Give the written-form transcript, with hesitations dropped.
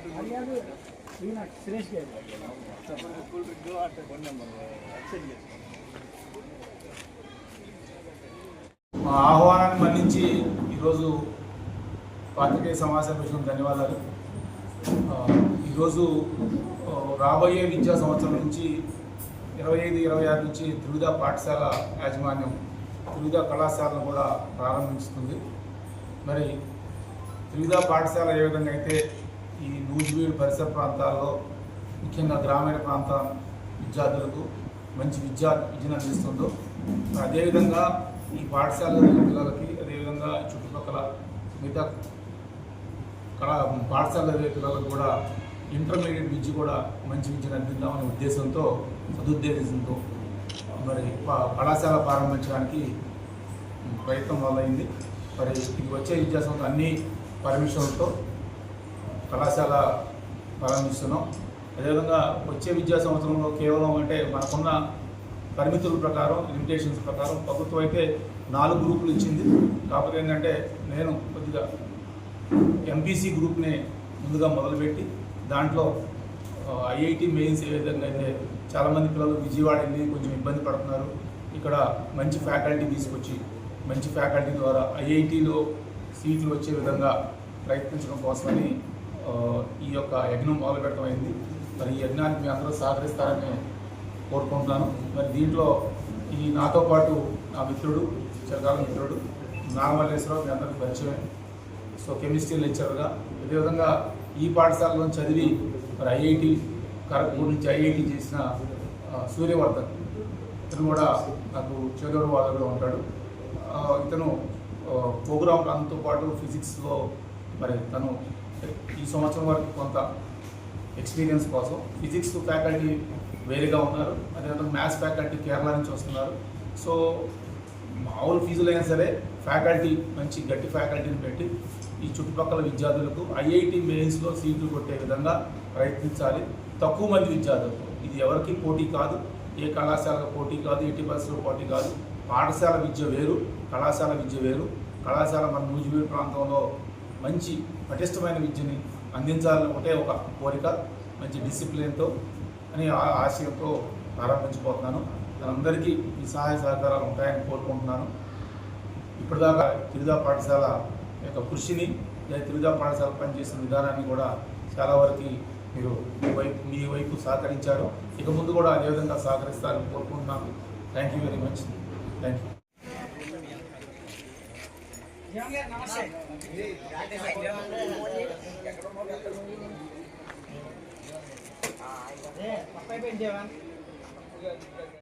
మా ఆహ్వానాన్ని మన్నించి ఈరోజు పాత్రికేయ సమావేశం విషయం ధన్యవాదాలు. ఈరోజు రాబోయే విద్యా సంవత్సరం నుంచి 25-26 నుంచి త్రివిధ పాఠశాల యాజమాన్యం త్రివిధ కళాశాలను కూడా ప్రారంభిస్తుంది. మరి త్రివిధ పాఠశాల ఏ విధంగా అయితే ఈ నూజివీడు పరిసర ప్రాంతాల్లో ముఖ్యంగా గ్రామీణ ప్రాంత విద్యార్థులకు మంచి విద్యను అందిస్తుందో అదేవిధంగా ఈ పాఠశాల పిల్లలకి అదేవిధంగా చుట్టుపక్కల మిగతా పాఠశాల పిల్లలకు కూడా ఇంటర్మీడియట్ విద్య కూడా మంచి విద్యను అందిద్దామనే ఉద్దేశంతో సదుద్దేశంతో మరి కళాశాల ప్రారంభించడానికి ప్రయత్నం మొదలైంది. మరి ఇది వచ్చే విద్యా సంవత్సరం అన్ని పర్మిషన్లతో కళాశాల ప్రారంభిస్తున్నాం. అదేవిధంగా వచ్చే విద్యా సంవత్సరంలో కేవలం అంటే మనకున్న పరిమితుల ప్రకారం లిమిటేషన్స్ ప్రకారం ప్రభుత్వం అయితే 4 గ్రూపులు ఇచ్చింది. కాకపోతే ఏంటంటే నేను కొద్దిగా ఎంపీసీ గ్రూప్ని ముందుగా మొదలుపెట్టి దాంట్లో ఐఐటి మెయిన్స్ ఏ విధంగా అయితే చాలామంది పిల్లలు విజయవాడ వెళ్ళి కొంచెం ఇబ్బంది పడుతున్నారు. ఇక్కడ మంచి ఫ్యాకల్టీ తీసుకొచ్చి మంచి ఫ్యాకల్టీ ద్వారా ఐఐటిలో సీట్లు వచ్చే విధంగా ప్రయత్నించడం కోసమని ఈ యొక్క యజ్ఞం మొదలు పెట్టడం అయింది. మరి ఈ యజ్ఞానికి మీ అందరూ సహకరిస్తారని కోరుకుంటున్నాను. మరి దీంట్లో ఈ నాతో పాటు నా మిత్రుడు చిరకాల మిత్రుడు నాగమల్లేశ్వరరావు మీ అందరికీ పరిచయం. సో కెమిస్ట్రీ లెక్చరర్గా అదేవిధంగా ఈ పాఠశాలలో చదివి మరి ఐఐటి ఖరగ్పూర్ నుంచి ఐఐటి చేసిన సూర్యవర్ధన్ ఇతను కూడా నాకు చేదోడు వాదోడుగా ఉంటాడు. ఇతను ప్రోగ్రామ్ రన్తో పాటు ఫిజిక్స్లో మరి తను ఈ సంవత్సరం వరకు కొంత ఎక్స్పీరియన్స్ కోసం ఫిజిక్స్ ఫ్యాకల్టీ వేరేగా ఉన్నారు. అదేవిధంగా మ్యాథ్స్ ఫ్యాకల్టీ కేరళ నుంచి వస్తున్నారు. సో మామూలు ఫీజులైనా సరే ఫ్యాకల్టీ మంచి గట్టి ఫ్యాకల్టీని పెట్టి ఈ చుట్టుపక్కల విద్యార్థులకు ఐఐటి మెయిన్స్లో సీట్లు కొట్టే విధంగా ప్రయత్నించాలి. తక్కువ మంది విద్యార్థులకు ఇది ఎవరికి పోటీ కాదు, ఏ కళాశాలకు పోటీ కాదు, ఎట్టి పరిస్థితుల్లో పోటీ కాదు. పాఠశాల విద్య వేరు, కళాశాల విద్య వేరు. కళాశాల మన నూజివీడు ప్రాంతంలో మంచి పటిష్టమైన విద్యని అందించాలని ఒకటే ఒక కోరిక, మంచి డిసిప్లిన్తో అని ఆశయంతో ప్రారంభించబోతున్నాను. అందరికీ ఈ సహాయ సహకారాలు ఉంటాయని కోరుకుంటున్నాను. ఇప్పటిదాకా త్రివిధ పాఠశాల యొక్క కృషిని త్రివిధ పాఠశాల పనిచేసిన విధానాన్ని కూడా చాలా వరకు మీరు మీ వైపు సహకరించారు. ఇక ముందు కూడా అదేవిధంగా సహకరిస్తారని కోరుకుంటున్నాను. Thank you very much. Thank you.